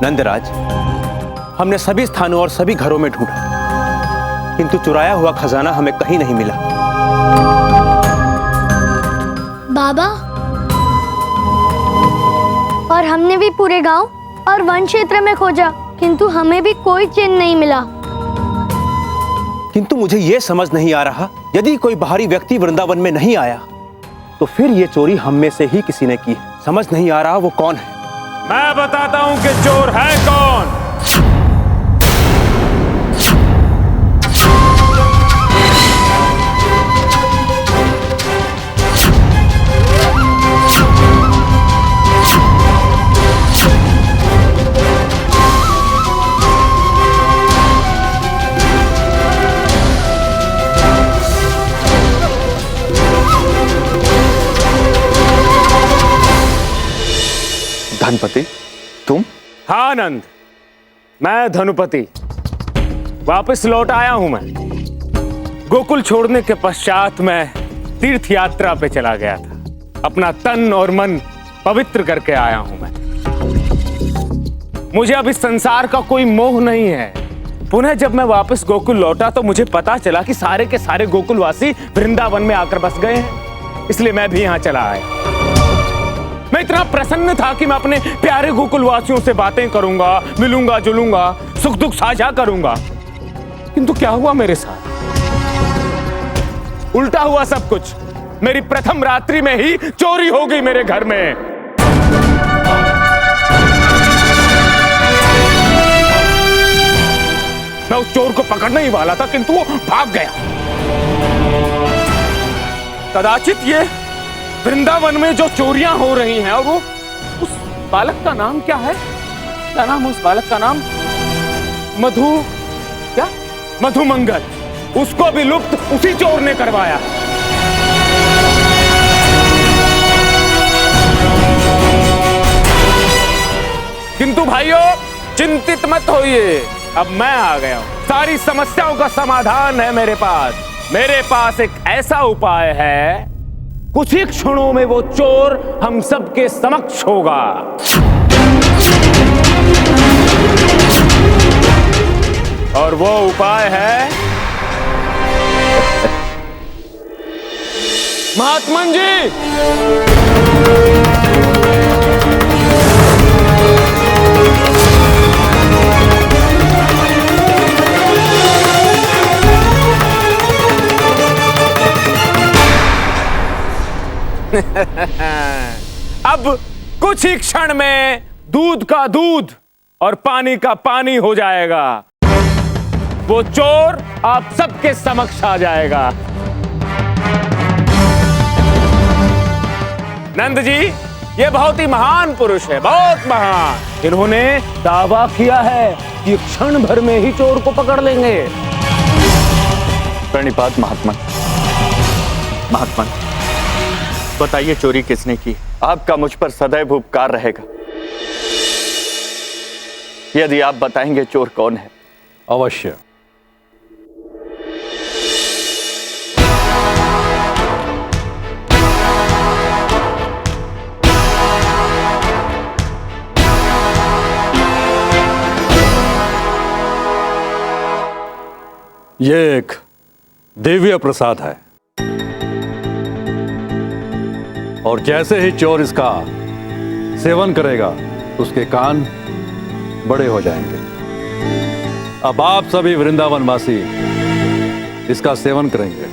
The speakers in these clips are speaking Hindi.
नंदराज, हमने सभी स्थानों और सभी घरों में ढूंढा, किंतु चुराया हुआ खजाना हमें कहीं नहीं मिला। बाबा, और हमने भी पूरे गांव और वन क्षेत्र में खोजा, किंतु हमें भी कोई चिन्ह नहीं मिला। किंतु मुझे यह समझ नहीं आ रहा, यदि कोई बाहरी व्यक्ति वृंदावन में नहीं आया तो फिर ये चोरी हम में से ही किसी ने की है। समझ नहीं आ रहा वो कौन है। मैं बताता हूं कि चोर है कौन। धनपति, तुम? हाँ नंद, मैं धनुपति वापस लौट आया हूं। मैं गोकुल छोड़ने के पश्चात मैं तीर्थ यात्रा पे चला गया था। अपना तन और मन पवित्र करके आया हूं मैं। मुझे अब इस संसार का कोई मोह नहीं है। पुनः जब मैं वापस गोकुल लौटा तो मुझे पता चला कि सारे के सारे गोकुलवासी वृंदावन में आकर बस गए हैं, इसलिए मैं भी यहां चला आया। मैं इतना प्रसन्न था कि मैं अपने प्यारे गोकुलवासियों से बातें करूंगा, मिलूंगा जुलूंगा, सुख दुख साझा करूंगा। किंतु क्या हुआ मेरे साथ? उल्टा हुआ सब कुछ। मेरी प्रथम रात्रि में ही चोरी हो गई मेरे घर में। मैं उस चोर को पकड़ने ही वाला था, किंतु वो भाग गया। कदाचित ये वृंदावन में जो चोरियां हो रही हैं, और वो उस बालक का नाम क्या है? क्या नाम है उस बालक का नाम? मधुमंगल। उसको भी लुप्त उसी चोर ने करवाया। किंतु भाइयों, चिंतित मत होइए, अब मैं आ गया हूं। सारी समस्याओं का समाधान है मेरे पास। मेरे पास एक ऐसा उपाय है, कुछ ही क्षणों में वो चोर हम सबके समक्ष होगा। और वो उपाय है महात्मन जी। अब कुछ ही क्षण में दूध का दूध और पानी का पानी हो जाएगा। वो चोर आप सबके समक्ष आ जाएगा। नंद जी, ये बहुत ही महान पुरुष है, बहुत महान। इन्होंने दावा किया है कि क्षण भर में ही चोर को पकड़ लेंगे। प्रणिपात महात्मा। महात्मा, बताइए चोरी किसने की? आपका मुझ पर सदैव उपकार रहेगा। यदि आप बताएंगे चोर कौन है। अवश्य। ये एक दिव्य प्रसाद है, और जैसे ही चोर इसका सेवन करेगा उसके कान बड़े हो जाएंगे। अब आप सभी वृंदावन वासी इसका सेवन करेंगे।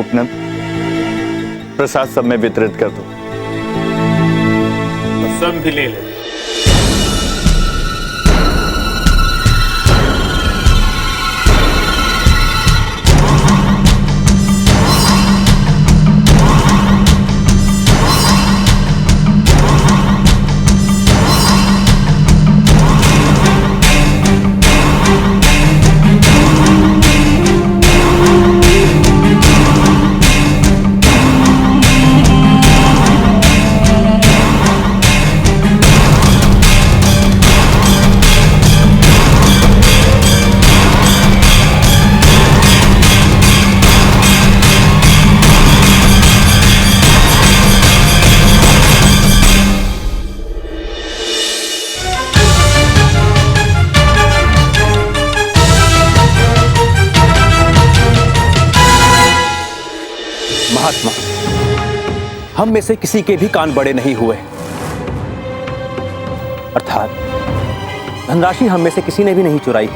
उपनंद, प्रसाद सब में वितरित कर दो। सब भी ले ले। महात्मा, हम में से किसी के भी कान बड़े नहीं हुए, अर्थात धनराशि हम में से किसी ने भी नहीं चुराई।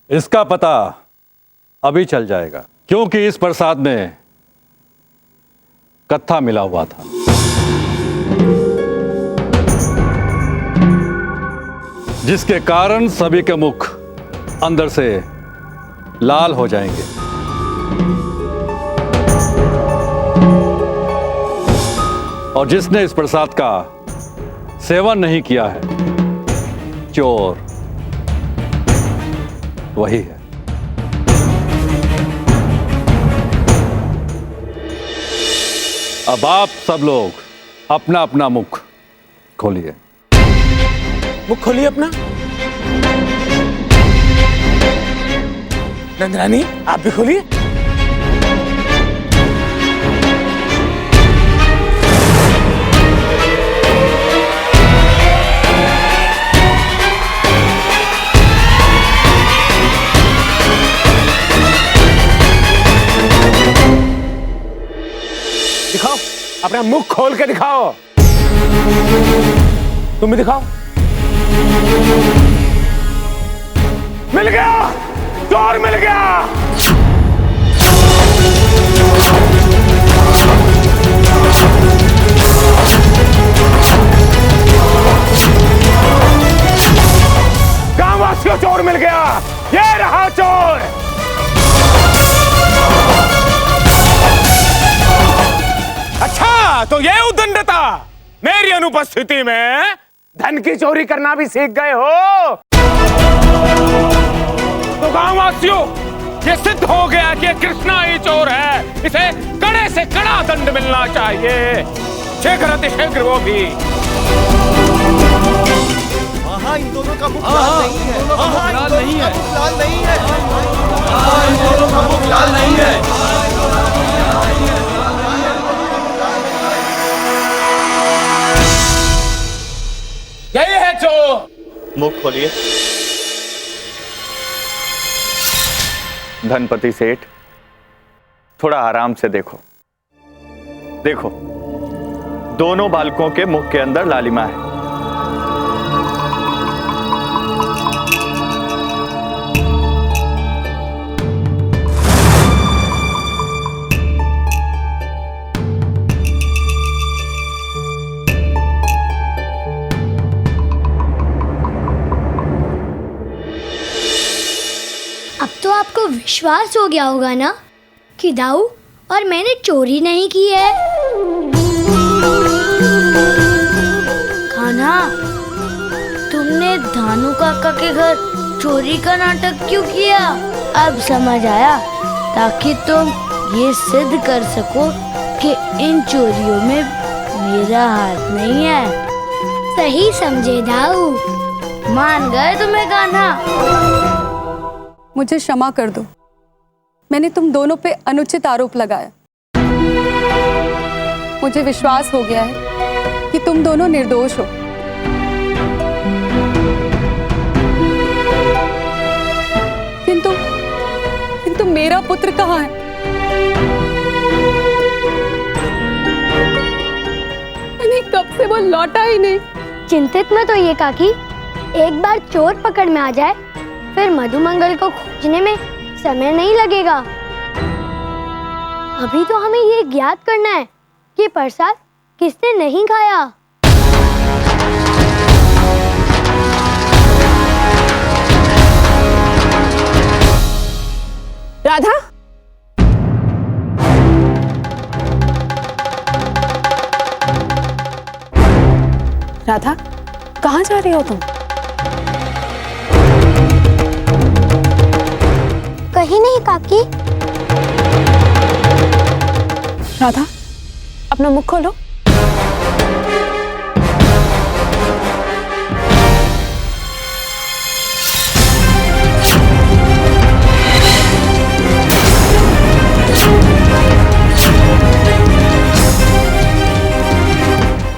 इसका पता अभी चल जाएगा, क्योंकि इस प्रसाद में कत्था मिला हुआ था। जिसके कारण सभी के मुख अंदर से लाल हो जाएंगे। और जिसने इस प्रसाद का सेवन नहीं किया है, चोर वही है। अब आप सब लोग अपना अपना मुख खोलिए। मुख खोलिए अपना। नंदरानी, आप भी खोलिए। दिखाओ, अपना मुख खोल के दिखाओ। तुम भी दिखाओ। मिल गया, चोर मिल गया। गांववासियों, चोर मिल गया। ये रहा चोर। अच्छा, तो ये उद्दंडता, मेरी अनुपस्थिति में धन की चोरी करना भी सीख गए हो। तो गांववासियों, ये सिद्ध हो गया कि कृष्णा ही चोर है। इसे कड़े से कड़ा दंड मिलना चाहिए, शीघ्र अतिशीघ्र वो भी। इन दोनों का मुख लाल नहीं है। लाल नहीं है। लाल नहीं है। इन दोनों का मुख लाल नहीं है। यही है चोर। मुख खोलिए। धनपति सेठ, थोड़ा आराम से देखो। देखो, दोनों बालकों के मुख के अंदर लालिमा है। अब तो आपको विश्वास हो गया होगा ना कि दाऊ और मैंने चोरी नहीं की है। कान्हा, तुमने धानु काका के घर चोरी का नाटक क्यों किया? अब समझ आया, ताकि तुम ये सिद्ध कर सको कि इन चोरियों में मेरा हाथ नहीं है। सही समझे दाऊ, मान गए तुम्हें कान्हा। मुझे क्षमा कर दो, मैंने तुम दोनों पे अनुचित आरोप लगाया। मुझे विश्वास हो गया है कि तुम दोनों निर्दोष हो। किंतु मेरा पुत्र कहाँ है? मैंने कब से वो लौटा ही नहीं। चिंतित मत होइए काकी, एक बार चोर पकड़ में आ जाए, फिर मधुमंगल को खोजने में समय नहीं लगेगा। अभी तो हमें ये ज्ञात करना है कि प्रसाद किसने नहीं खाया। राधा, राधा, कहाँ जा रही हो तुम? कहीं नहीं काकी। राधा, अपना मुख खोलो।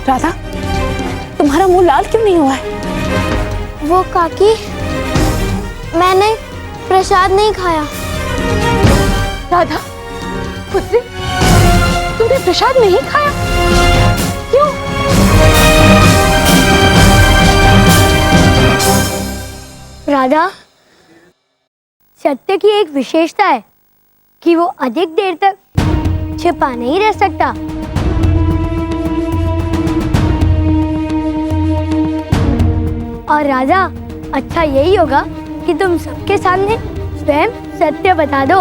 राधा, तुम्हारा मुंह लाल क्यों नहीं हुआ है? वो काकी, मैंने प्रसाद नहीं खाया। राधा पुत्री, तूने प्रसाद नहीं खाया? क्यों? राधा, सत्य की एक विशेषता है कि वो अधिक देर तक छिपा नहीं रह सकता। और राधा, अच्छा यही होगा कि तुम सबके सामने स्वयं सत्य बता दो।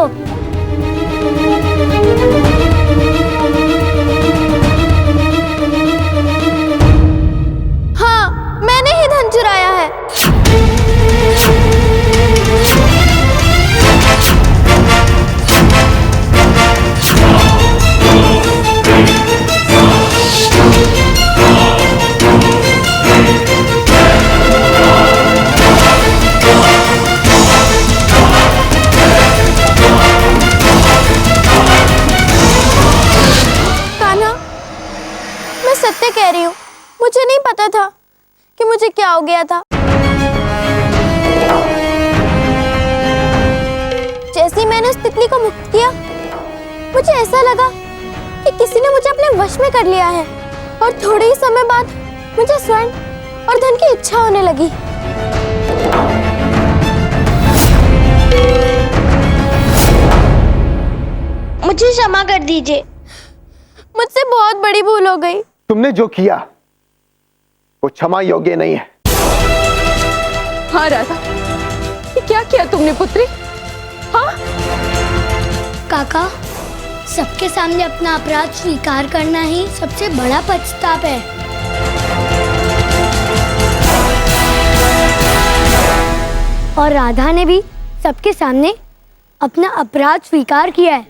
हाँ, मैंने ही धन चुराया है। सत्य कह रही हूँ, मुझे नहीं पता था कि मुझे क्या हो गया था। जैसे ही मैंने उस तितली को मुक्त किया, मुझे ऐसा लगा कि किसी ने मुझे अपने वश में कर लिया है और थोड़े ही समय बाद मुझे स्वर्ण और धन की इच्छा होने लगी। मुझे क्षमा कर दीजिए, मुझसे बहुत बड़ी भूल हो गई। तुमने जो किया वो क्षमा योग्य नहीं है। हाँ राधा, ये क्या किया तुमने पुत्री? हाँ काका, सबके सामने अपना अपराध स्वीकार करना ही सबसे बड़ा पछतावा है। और राधा ने भी सबके सामने अपना अपराध स्वीकार किया है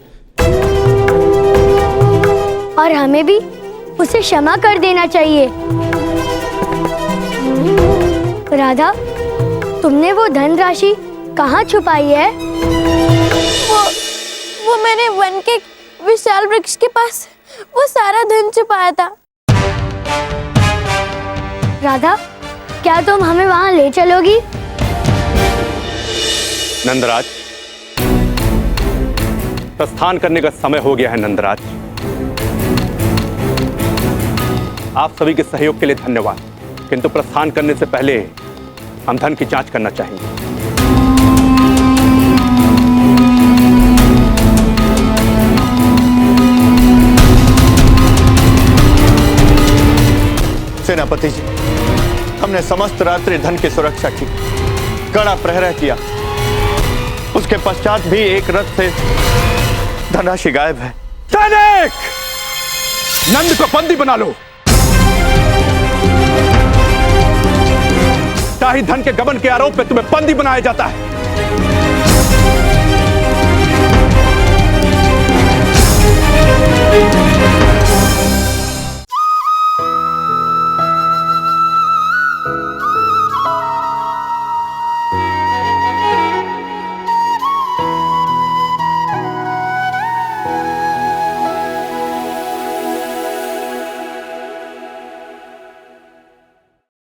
और हमें भी उसे क्षमा कर देना चाहिए। राधा, तुमने वो धनराशि कहाँ छुपाई है? वो मैंने वन के विशाल वृक्ष के पास वो सारा धन छुपाया था। राधा, क्या तुम हमें वहाँ ले चलोगी? नंदराज, प्रस्थान करने का समय हो गया है। नंदराज, आप सभी के सहयोग के लिए धन्यवाद, किंतु प्रस्थान करने से पहले हम धन की जांच करना चाहेंगे। सेनापति जी, हमने समस्त रात्रि धन की सुरक्षा की, कड़ा प्रहरा किया। उसके पश्चात भी एक रथ से धनराशि गायब है। सैनिक, नंद को बंदी बना लो। शाही धन के गबन के आरोप में तुम्हें बंदी बनाया जाता है।